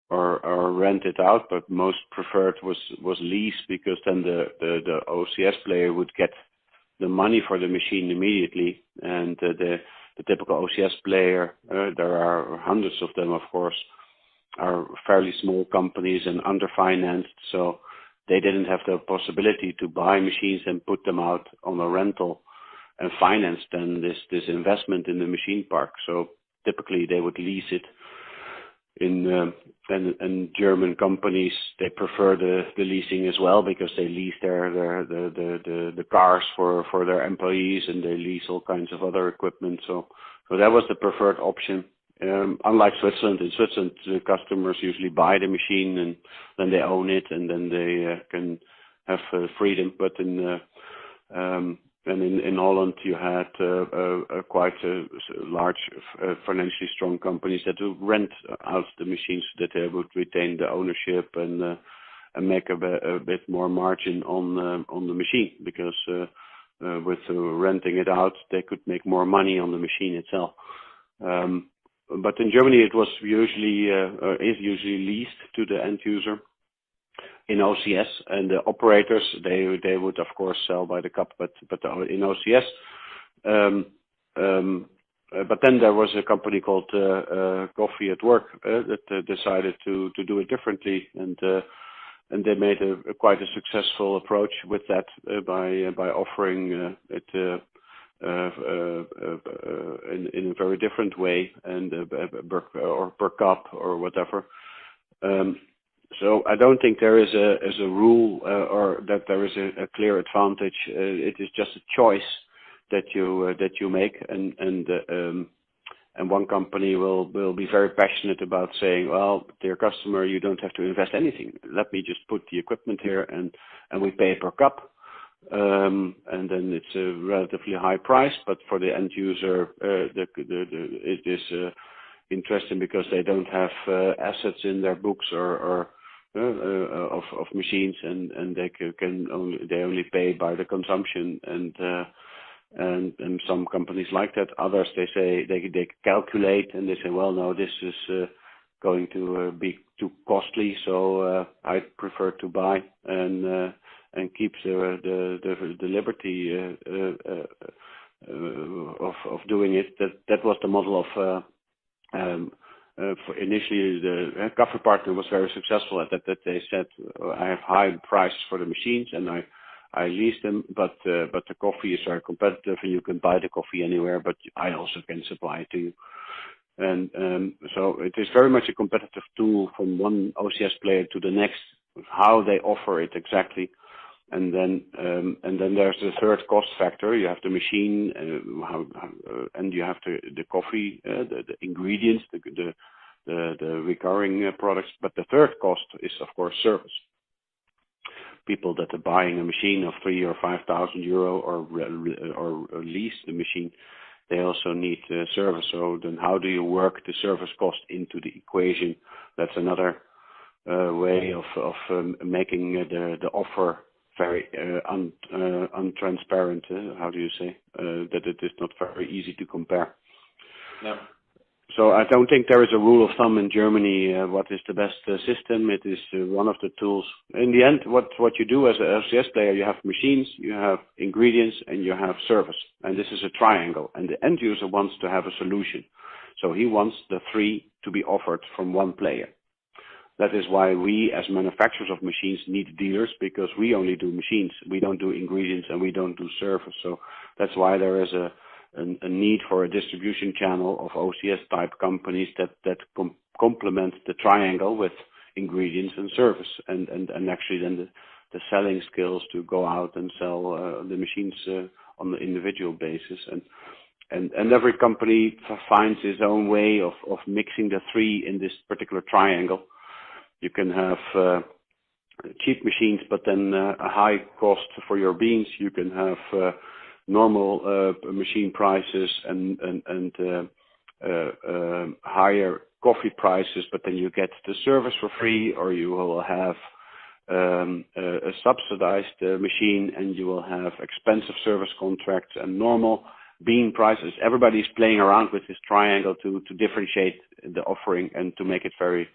or rent it out, but most preferred was lease, because then the OCS player would get the money for the machine immediately, and the typical OCS player, there are hundreds of them, of course, are fairly small companies and underfinanced, so they didn't have the possibility to buy machines and put them out on a rental and finance then this investment in the machine park. So typically they would lease it. And German companies, they prefer the leasing as well, because they lease the cars for their employees, and they lease all kinds of other equipment. So that was the preferred option. Unlike Switzerland, in Switzerland the customers usually buy the machine and then they own it, and then they can have freedom. But in Holland, you had quite large financially strong companies that would rent out the machines so that they would retain the ownership and make a bit more margin on the machine, because with renting it out, they could make more money on the machine itself. But in Germany, it was usually is usually leased to the end user in OCS, and the operators, they would of course sell by the cup, but in OCS. But then there was a company called Coffee at Work that decided to do it differently, and they made quite a successful approach with that by offering it in a very different way, and per cup or whatever. So I don't think there is a rule or that there is a clear advantage. It is just a choice that you make, and one company will be very passionate about saying, well, dear customer, you don't have to invest anything. Let me just put the equipment here, and we pay per cup, and then it's a relatively high price. But for the end user, it is interesting because they don't have assets in their books or of machines, and they only pay by the consumption, and some companies like that. Others, they say they calculate, and they say, well, no, this is going to be too costly, so I prefer to buy and keep the liberty of doing it. That was the model of. For initially, the Coffee Partner was very successful at that they said, I have high prices for the machines and I lease them, but the coffee is very competitive and you can buy the coffee anywhere, but I also can supply it to you. And so it is very much a competitive tool from one OCS player to the next, how they offer it exactly. And then there's the third cost factor. You have the machine, and you have the coffee, the ingredients, the recurring products. But the third cost is, of course, service. People that are buying a machine of 3,000 or 5,000 euro or lease the machine, they also need service. So then, how do you work the service cost into the equation? That's another way of making the offer very untransparent. How do you say that it is not very easy to compare? No. So I don't think there is a rule of thumb in Germany. What is the best system? It is one of the tools. In the end, what you do as a LCS player, you have machines, you have ingredients, and you have service. And this is a triangle. And the end user wants to have a solution. So he wants the three to be offered from one player. That is why we, as manufacturers of machines, need dealers, because we only do machines. We don't do ingredients and we don't do service. So that's why there is a need for a distribution channel of OCS-type companies that complement the triangle with ingredients and service, and actually then the selling skills to go out and sell the machines on the individual basis. And every company finds its own way of mixing the three in this particular triangle. You can have cheap machines, but then a high cost for your beans. You can have normal machine prices and higher coffee prices, but then you get the service for free, or you will have a subsidized machine, and you will have expensive service contracts and normal bean prices. Everybody's playing around with this triangle to differentiate the offering and to make it very